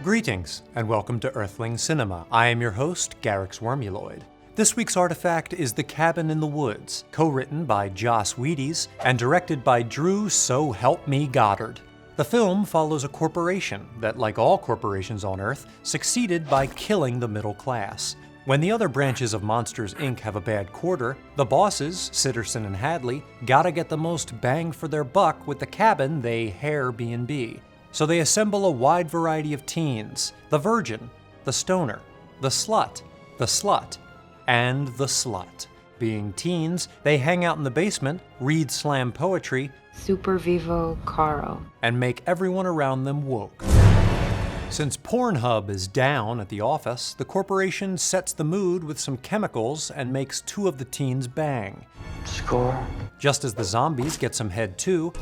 Greetings, and welcome to Earthling Cinema. I am your host, Garyx Wormuloid. This week's artifact is The Cabin in the Woods, co-written by Joss Whedon and directed by Drew So Help Me Goddard. The film follows a corporation that, like all corporations on Earth, succeeded by killing the middle class. When the other branches of Monsters, Inc. have a bad quarter, the bosses, Sitterson and Hadley, gotta get the most bang for their buck with the cabin they hare B&B. So they assemble a wide variety of teens: the virgin, the stoner, the slut, and the slut. Being teens, they hang out in the basement, read slam poetry, Super Vivo Carl, and make everyone around them woke. Since Pornhub is down at the office, the corporation sets the mood with some chemicals and makes two of the teens bang. Score. Just as the zombies get some head too,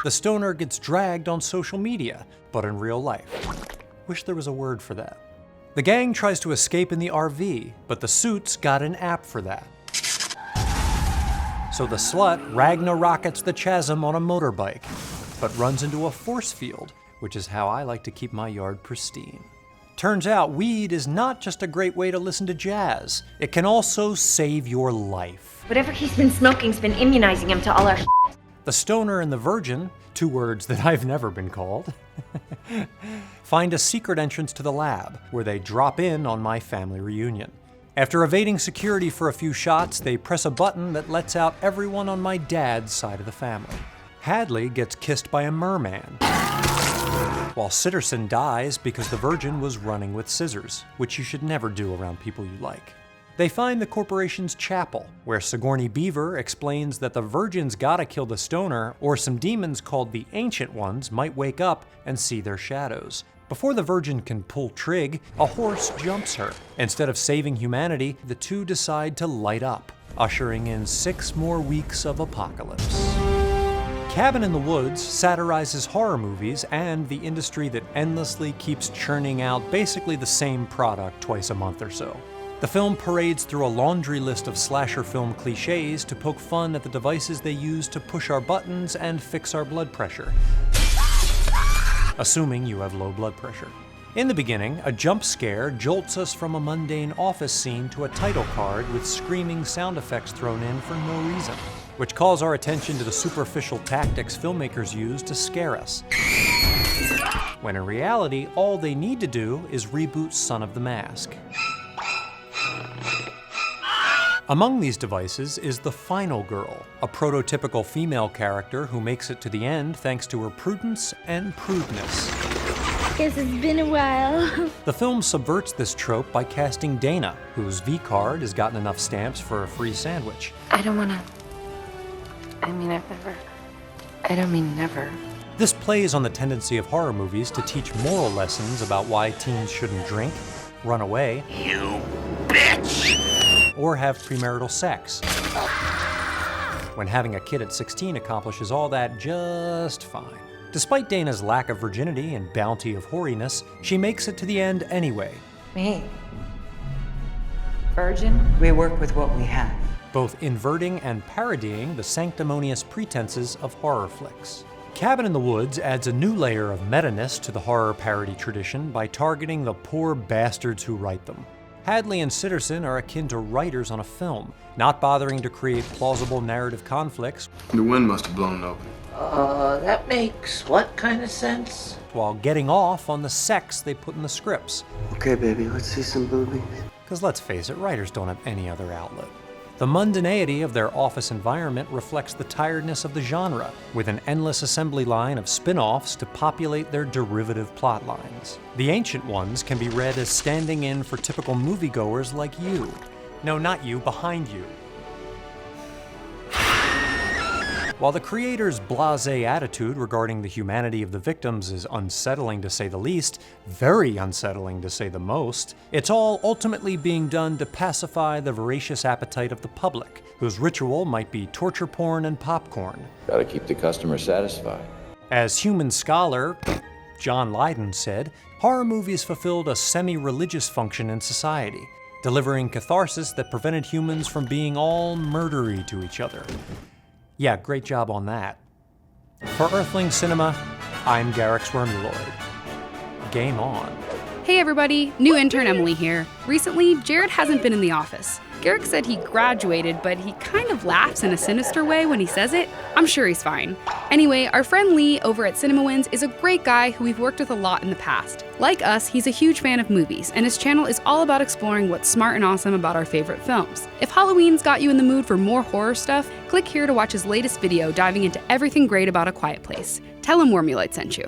the stoner gets dragged on social media, but in real life. Wish there was a word for that. The gang tries to escape in the RV, but the suits got an app for that. So the slut Ragnarockets the chasm on a motorbike, but runs into a force field, which is how I like to keep my yard pristine. Turns out weed is not just a great way to listen to jazz, it can also save your life. Whatever he's been smoking's been immunizing him to all our The stoner and the virgin, two words that I've never been called, find a secret entrance to the lab, where they drop in on my family reunion. After evading security for a few shots, they press a button that lets out everyone on my dad's side of the family. Hadley gets kissed by a merman, while Sitterson dies because the virgin was running with scissors, which you should never do around people you like. They find the corporation's chapel, where Sigourney Beaver explains that the virgin's gotta kill the stoner, or some demons called the Ancient Ones might wake up and see their shadows. Before the virgin can pull trig, a horse jumps her. Instead of saving humanity, the two decide to light up, ushering in 6 more weeks of apocalypse. Cabin in the Woods satirizes horror movies and the industry that endlessly keeps churning out basically the same product twice a month or so. The film parades through a laundry list of slasher film cliches to poke fun at the devices they use to push our buttons and fix our blood pressure. Assuming you have low blood pressure. In the beginning, a jump scare jolts us from a mundane office scene to a title card with screaming sound effects thrown in for no reason, which calls our attention to the superficial tactics filmmakers use to scare us. When in reality, all they need to do is reboot Son of the Mask. Among these devices is the Final Girl, a prototypical female character who makes it to the end thanks to her prudence and prudeness. Guess it's been a while. The film subverts this trope by casting Dana, whose V-card has gotten enough stamps for a free sandwich. I don't mean never. This plays on the tendency of horror movies to teach moral lessons about why teens shouldn't drink, run away, You bitch! or have premarital sex, when having a kid at 16 accomplishes all that just fine. Despite Dana's lack of virginity and bounty of hoariness, she makes it to the end anyway. Me? Virgin? We work with what we have. Both inverting and parodying the sanctimonious pretenses of horror flicks. Cabin in the Woods adds a new layer of meta-ness to the horror parody tradition by targeting the poor bastards who write them. Hadley and Sitterson are akin to writers on a film, not bothering to create plausible narrative conflicts. The wind must have blown it open. That makes what kind of sense? While getting off on the sex they put in the scripts. Okay, baby, let's see some boobies. Because let's face it, writers don't have any other outlet. The mundanity of their office environment reflects the tiredness of the genre, with an endless assembly line of spin-offs to populate their derivative plot lines. The Ancient Ones can be read as standing in for typical moviegoers like you. No, not you, behind you. While the creator's blasé attitude regarding the humanity of the victims is unsettling to say the least, very unsettling to say the most, it's all ultimately being done to pacify the voracious appetite of the public, whose ritual might be torture porn and popcorn. Gotta keep the customer satisfied. As human scholar John Lydon said, horror movies fulfilled a semi-religious function in society. delivering catharsis that prevented humans from being all murdery to each other. Yeah, great job on that. For Earthling Cinema, I'm Garyx Wormuloid. Game on. Hey everybody, new intern Emily here. Recently, Jared hasn't been in the office. Garyx said he graduated, but he kind of laughs in a sinister way when he says it. I'm sure he's fine. Anyway, our friend Lee over at CinemaWins is a great guy who we've worked with a lot in the past. Like us, he's a huge fan of movies, and his channel is all about exploring what's smart and awesome about our favorite films. If Halloween's got you in the mood for more horror stuff, click here to watch his latest video diving into everything great about A Quiet Place. Tell him Wormuloid sent you.